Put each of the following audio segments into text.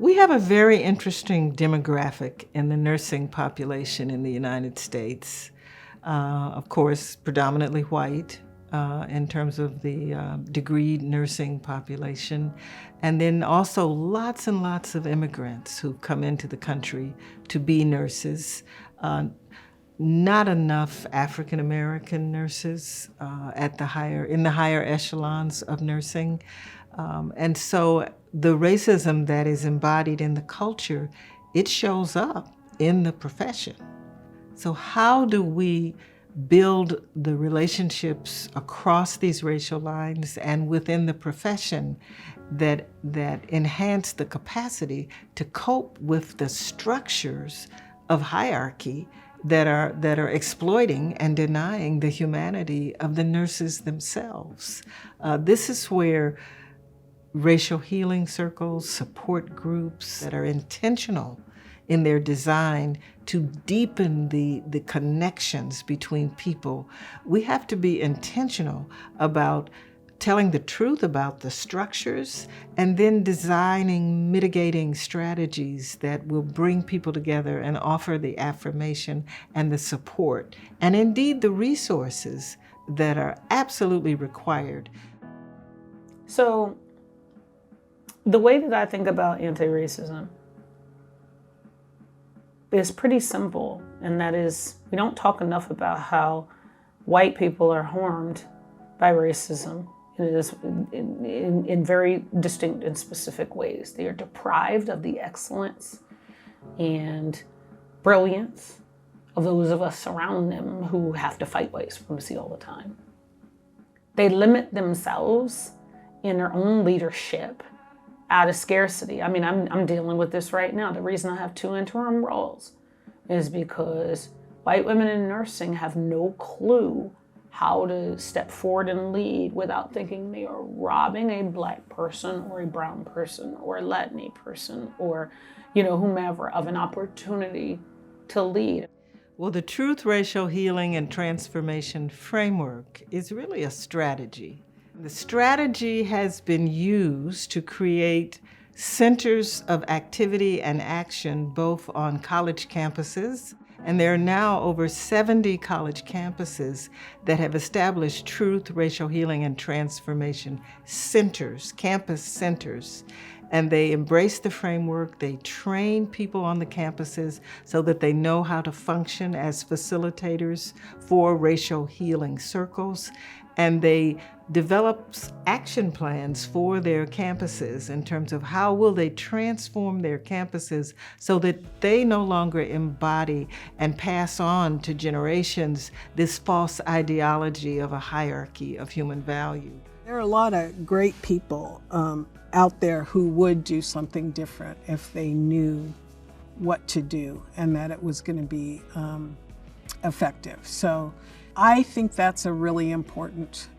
We have a very interesting demographic in the nursing population in the United States. Of course, predominantly white in terms of the degreed nursing population. And then also lots and lots of immigrants who've come into the country to be nurses. Not enough African American nurses in the higher echelons of nursing. And so the racism that is embodied in the culture, it shows up in the profession. So how do we build the relationships across these racial lines and within the profession that enhance the capacity to cope with the structures of hierarchy that are exploiting and denying the humanity of the nurses themselves? This is where racial healing circles, support groups that are intentional in their design to deepen the connections between people. We have to be intentional about telling the truth about the structures and then designing mitigating strategies that will bring people together and offer the affirmation and the support, and indeed the resources that are absolutely required. So, the way that I think about anti-racism is pretty simple, and that is, we don't talk enough about how white people are harmed by racism. It is in very distinct and specific ways. They are deprived of the excellence and brilliance of those of us around them who have to fight white supremacy all the time. They limit themselves in their own leadership out of scarcity. I mean, I'm dealing with this right now. The reason I have 2 interim roles is because white women in nursing have no clue how to step forward and lead without thinking they are robbing a Black person or a brown person or a Latin person or, whomever of an opportunity to lead. Well, the Truth, Racial Healing, and Transformation framework is really a strategy. The strategy has been used to create centers of activity and action both on college campuses, and there are now over 70 college campuses that have established Truth, Racial Healing, and Transformation centers, campus centers. And they embrace the framework. They train people on the campuses so that they know how to function as facilitators for racial healing circles. And they develop action plans for their campuses in terms of how will they transform their campuses so that they no longer embody and pass on to generations this false ideology of a hierarchy of human value. There are a lot of great people out there who would do something different if they knew what to do and that it was going to be effective. So I think that's a really important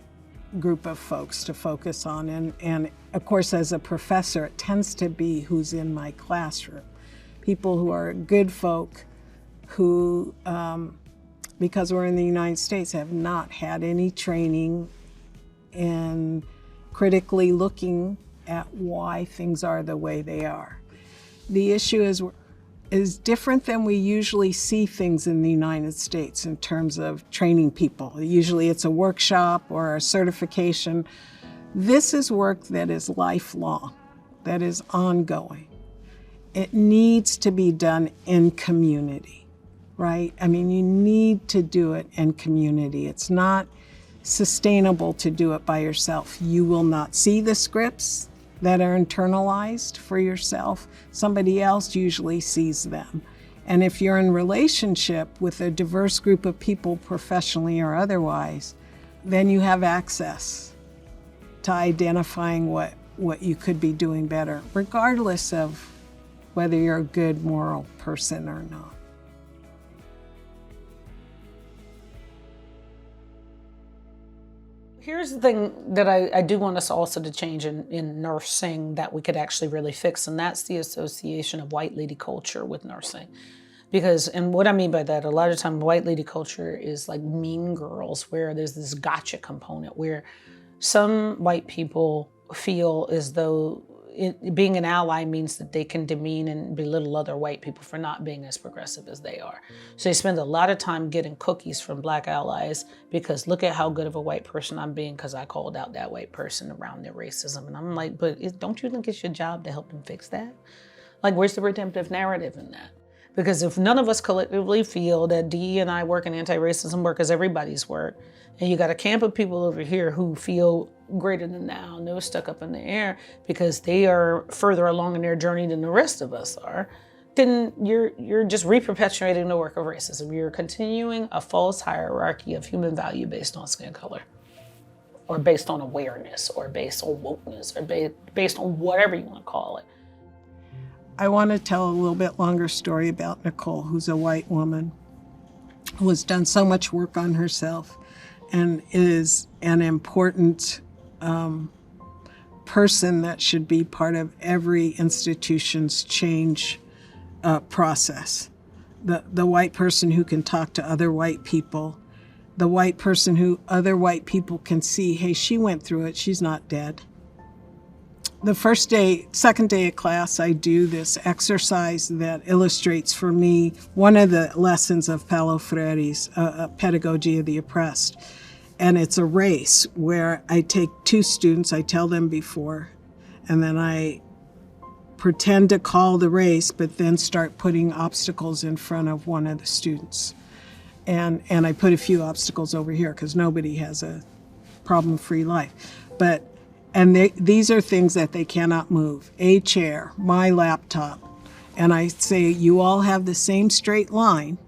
group of folks to focus on. And of course, as a professor, it tends to be who's in my classroom. People who are good folk who, because we're in the United States, have not had any training in critically looking at why things are the way they are. The issue is different than we usually see things in the United States in terms of training people. Usually it's a workshop or a certification. This is work that is lifelong, that is ongoing. It needs to be done in community, right? I mean, you need to do it in community. It's not sustainable to do it by yourself. You will not see the scripts that are internalized for yourself. Somebody else usually sees them. And if you're in relationship with a diverse group of people, professionally or otherwise, then you have access to identifying what you could be doing better, regardless of whether you're a good moral person or not. Here's the thing that I do want us also to change in nursing that we could actually really fix, and that's the association of white lady culture with nursing. Because, and what I mean by that, a lot of time white lady culture is like Mean Girls, where there's this gotcha component where some white people feel as though being an ally means that they can demean and belittle other white people for not being as progressive as they are. So they spend a lot of time getting cookies from Black allies because look at how good of a white person I'm being because I called out that white person around their racism. And I'm like, but don't you think it's your job to help them fix that? Like, where's the redemptive narrative in that? Because if none of us collectively feel that DE&I work and anti-racism work is everybody's work, and you got a camp of people over here who feel greater than thou, nose stuck up in the air because they are further along in their journey than the rest of us are, then you're just re-perpetuating the work of racism. You're continuing a false hierarchy of human value based on skin color, or based on awareness, or based on wokeness, or based on whatever you want to call it. I want to tell a little bit longer story about Nicole, who's a white woman who has done so much work on herself and is an important person that should be part of every institution's change process. The white person who can talk to other white people, the white person who other white people can see, hey, she went through it, she's not dead. The second day of class, I do this exercise that illustrates for me one of the lessons of Paulo Freire's Pedagogy of the Oppressed. And it's a race where I take two students, I tell them before, and then I pretend to call the race, but then start putting obstacles in front of one of the students. And I put a few obstacles over here because nobody has a problem-free life. These are things that they cannot move. A chair, my laptop. And I say, you all have the same straight line.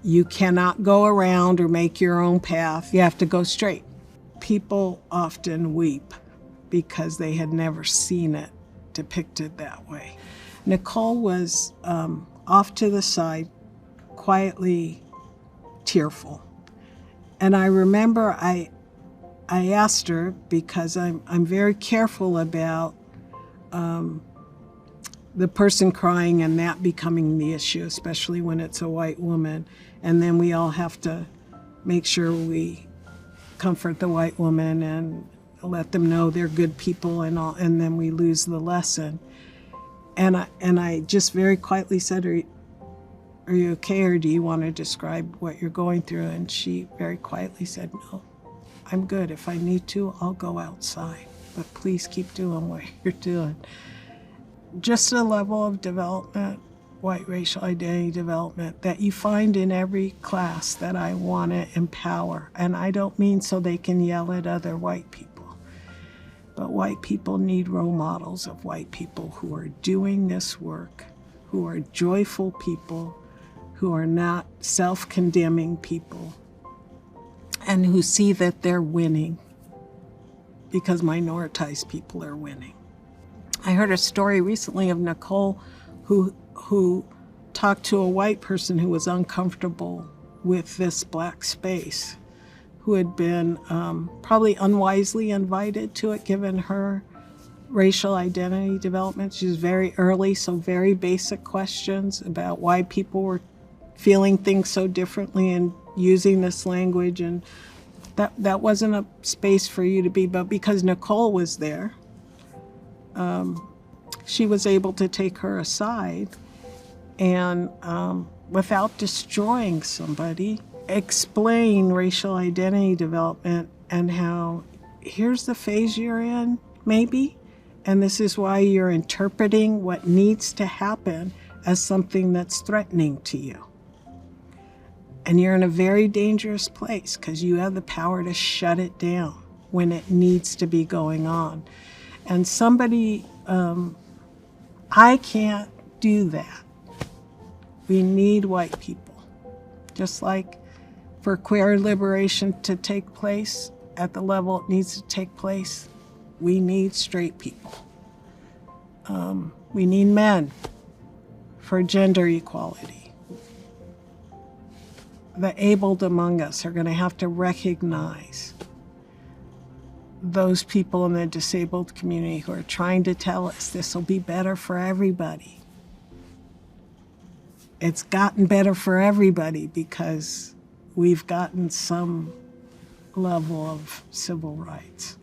You cannot go around or make your own path. You have to go straight. People often weep because they had never seen it depicted that way. Nicole was off to the side, quietly tearful. And I remember I asked her, because I'm very careful about the person crying and that becoming the issue, especially when it's a white woman. And then we all have to make sure we comfort the white woman and let them know they're good people and all, and then we lose the lesson. And I just very quietly said, are you okay, or do you want to describe what you're going through? And she very quietly said, no, I'm good. If I need to, I'll go outside, but please keep doing what you're doing. Just a level of development, white racial identity development, that you find in every class that I want to empower. And I don't mean so they can yell at other white people, but white people need role models of white people who are doing this work, who are joyful people, who are not self-condemning people, and who see that they're winning because minoritized people are winning. I heard a story recently of Nicole who talked to a white person who was uncomfortable with this black space, who had been probably unwisely invited to it given her racial identity development. She was very early, so very basic questions about why people were feeling things so differently and using this language, and that wasn't a space for you to be. But because Nicole was there, she was able to take her aside and without destroying somebody, explain racial identity development and how here's the phase you're in, maybe, and this is why you're interpreting what needs to happen as something that's threatening to you. And you're in a very dangerous place because you have the power to shut it down when it needs to be going on. And somebody, I can't do that. We need white people. Just like for queer liberation to take place at the level it needs to take place, we need straight people. We need men for gender equality. The abled among us are going to have to recognize those people in the disabled community who are trying to tell us this will be better for everybody. It's gotten better for everybody because we've gotten some level of civil rights.